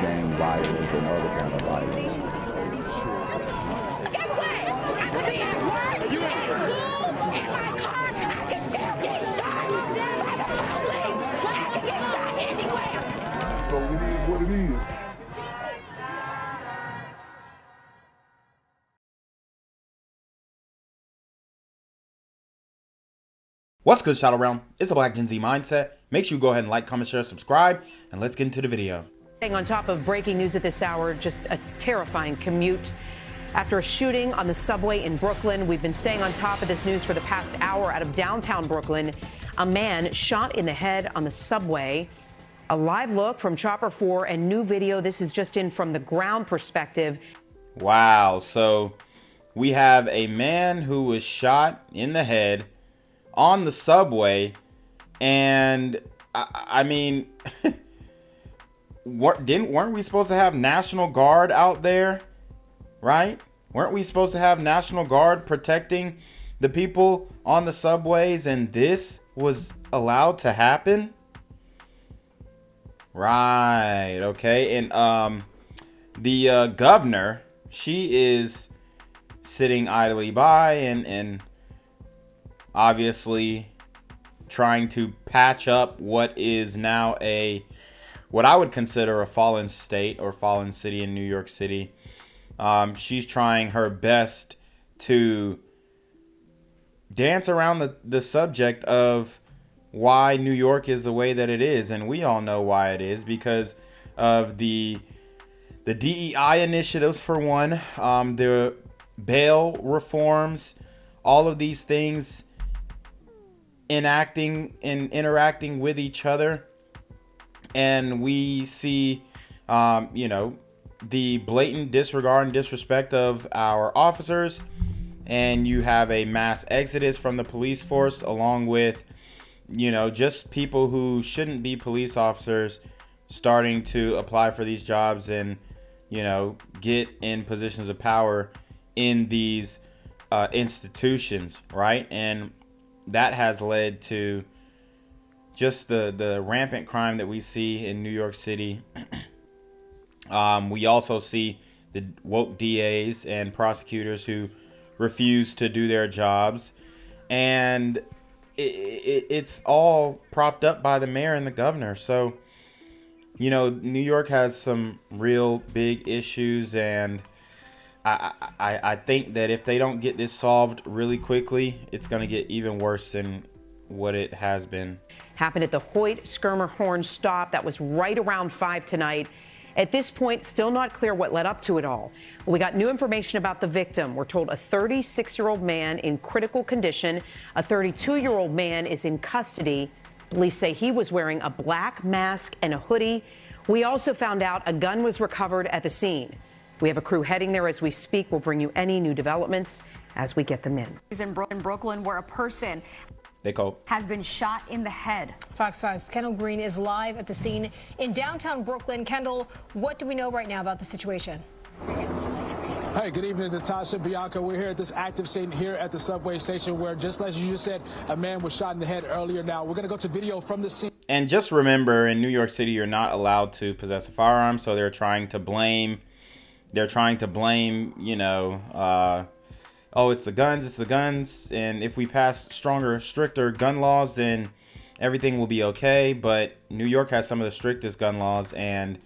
gang violence and other kind of violence. Get away! I could be at work, at school, in my car, and I can still get shot by the police, but I can get shot anywhere. So it is what it is. What's good, Shadow Realm? It's the Black Gen Z Mindset. Make sure you go ahead and like, comment, share, subscribe, and let's get into the video. Staying on top of breaking news at this hour, just a terrifying commute. After a shooting on the subway in Brooklyn, we've been staying on top of this news for the past hour. Out of downtown Brooklyn, a man shot in the head on the subway. A live look from Chopper 4 and new video. This is just in from the ground perspective. Wow, so we have a man who was shot in the head on the subway, and I mean, weren't we supposed to have National Guard out there, right? Weren't we supposed to have National Guard protecting the people on the subways, and this was allowed to happen? Right, okay. And the governor, she is sitting idly by and obviously trying to patch up what is now what I would consider a fallen state or fallen city in New York City. She's trying her best to dance around the subject of why New York is the way that it is. And we all know why it is, because of the DEI initiatives, for one, the bail reforms, all of these things enacting and interacting with each other. And we see, the blatant disregard and disrespect of our officers. And you have a mass exodus from the police force, along with, just people who shouldn't be police officers starting to apply for these jobs and, get in positions of power in these institutions, right? And that has led to just the rampant crime that we see in New York City. We also see the woke DAs and prosecutors who refuse to do their jobs. And it's all propped up by the mayor and the governor. So, New York has some real big issues, and I think that if they don't get this solved really quickly, it's going to get even worse than what it has been. Happened at the Hoyt Skirmerhorn stop. That was right around 5 tonight. At this point, still not clear what led up to it all. We got new information about the victim. We're told a 36-year-old man in critical condition. A 32-year-old man is in custody. Police say he was wearing a black mask and a hoodie. We also found out a gun was recovered at the scene. We have a crew heading there as we speak. We'll bring you any new developments as we get them in. In Brooklyn, where a person has been shot in the head. Fox 5's Kendall Green is live at the scene in downtown Brooklyn. Kendall, what do we know right now about the situation? Hey, good evening, Natasha, Bianca. We're here at this active scene here at the subway station where, just as you just said, a man was shot in the head earlier. Now, we're going to go to video from the scene. And just remember, in New York City, you're not allowed to possess a firearm, so they're trying to blame, oh, it's the guns, and if we pass stronger, stricter gun laws, then everything will be okay. But New York has some of the strictest gun laws, and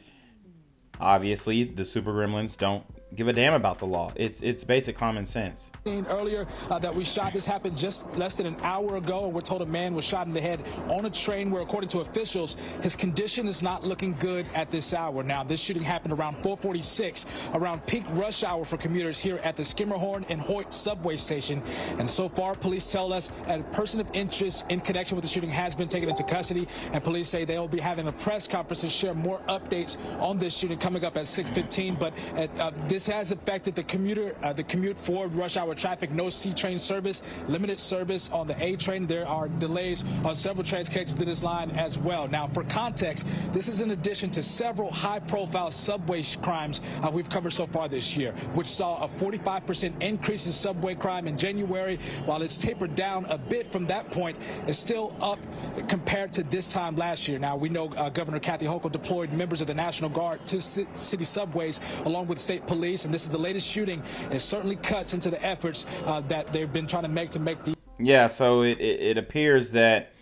obviously the super gremlins don't give a damn about the law. It's basic common sense. Earlier that we shot, this happened just less than an hour ago, and we're told a man was shot in the head on a train where, according to officials, his condition is not looking good at this hour. Now, this shooting happened around 4:46, around peak rush hour for commuters here at the Skirmerhorn and Hoyt subway station. And so far, police tell us a person of interest in connection with the shooting has been taken into custody, and police say they'll be having a press conference to share more updates on this shooting coming up at 6:15. But at this This has affected the commute for rush hour traffic. No C train service, limited service on the A train. There are delays on several trains connected to this line as well. Now, for context, this is in addition to several high-profile subway crimes we've covered so far this year, which saw a 45% increase in subway crime in January. While it's tapered down a bit from that point, it's still up compared to this time last year. Now, we know Governor Kathy Hochul deployed members of the National Guard to city subways along with state police, and this is the latest shooting. It certainly cuts into the efforts that they've been trying to make the. Yeah, so it appears that,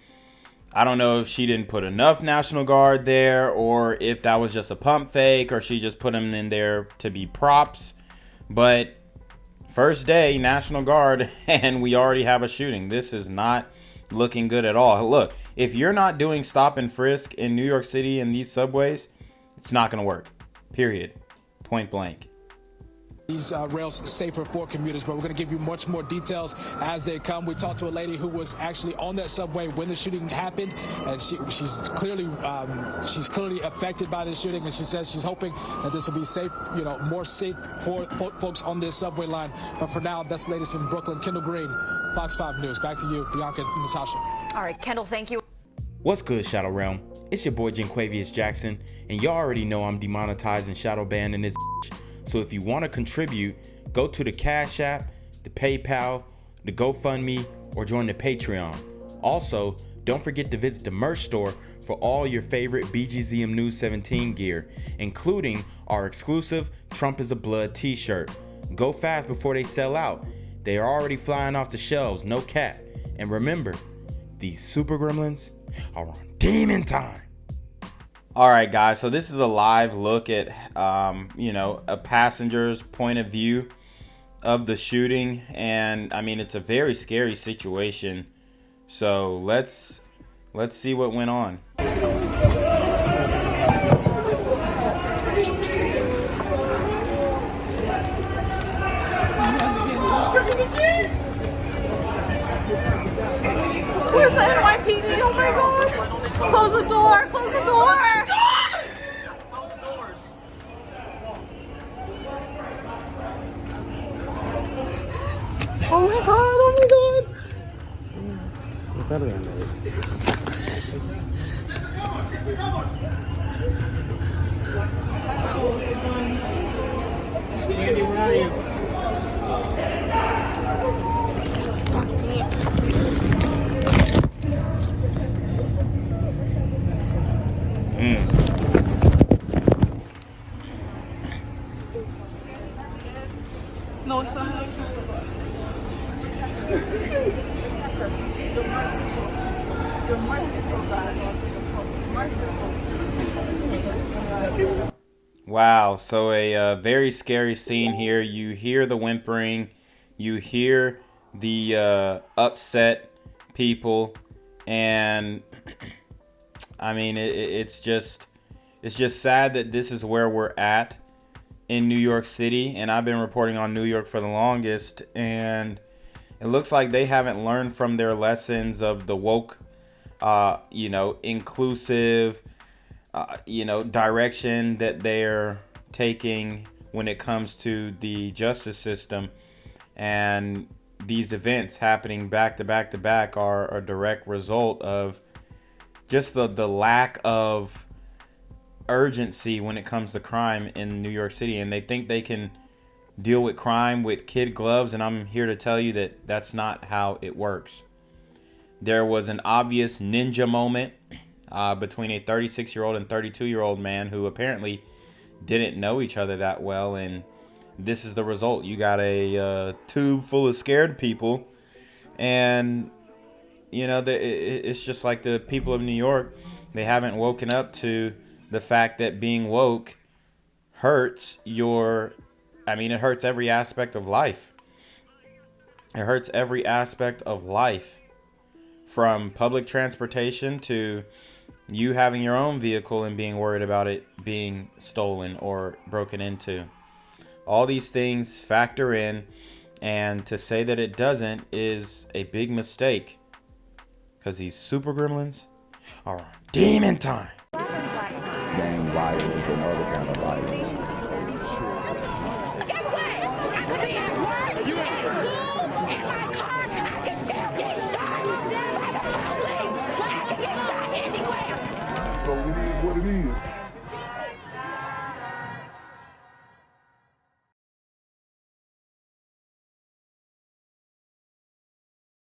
I don't know if she didn't put enough National Guard there, or if that was just a pump fake, or she just put them in there to be props. But first day, National Guard, and we already have a shooting. This is not looking good at all. Look, if you're not doing stop and frisk in New York City in these subways, it's not going to work. Period. Point blank. These rails safer for commuters, but we're going to give you much more details as they come. We talked to a lady who was actually on that subway when the shooting happened, and she's clearly affected by this shooting, and she says she's hoping that this will be safe, more safe for folks on this subway line. But for now, that's the latest from Brooklyn. Kendall Green, Fox 5 News. Back to you, Bianca and Natasha. All right, Kendall, thank you. What's good, Shadow Realm? It's your boy Jenquavius Jackson, and y'all already know I'm demonetizing shadow banning this bitch. So if you want to contribute, go to the Cash App, the PayPal, the GoFundMe, or join the Patreon. Also, don't forget to visit the merch store for all your favorite BGZM News 17 gear, including our exclusive Trump is a Blood t-shirt. Go fast before they sell out. They are already flying off the shelves, no cap. And remember, these super gremlins are on demon time. All right, guys, so this is a live look at, a passenger's point of view of the shooting. And, I mean, it's a very scary situation. So let's see what went on. Where's the NYPD? Oh, my God. Close the door. Close the door. Oh my God, oh my God. Andy Ryan. No, it's not. Wow, so a very scary scene here. You hear the whimpering, you hear the upset people, and I mean it's just sad that this is where we're at in New York City. And I've been reporting on New York for the longest, and it looks like they haven't learned from their lessons of the woke, inclusive, direction that they're taking when it comes to the justice system. And these events happening back to back to back are a direct result of just the lack of urgency when it comes to crime in New York City. And they think they can deal with crime with kid gloves, and I'm here to tell you that that's not how it works. There was an obvious ninja moment between a 36-year-old and 32-year-old man who apparently didn't know each other that well, and this is the result. You got a tube full of scared people, and it's just like the people of New York, they haven't woken up to the fact that being woke hurts it hurts every aspect of life. It hurts every aspect of life, from public transportation to you having your own vehicle and being worried about it being stolen or broken into. All these things factor in, and to say that it doesn't is a big mistake, because these super gremlins are on demon time. Gang violence and other kind of violence. school, in my car, and I can still get shot by the police. I can get shot anywhere. So it is what it is.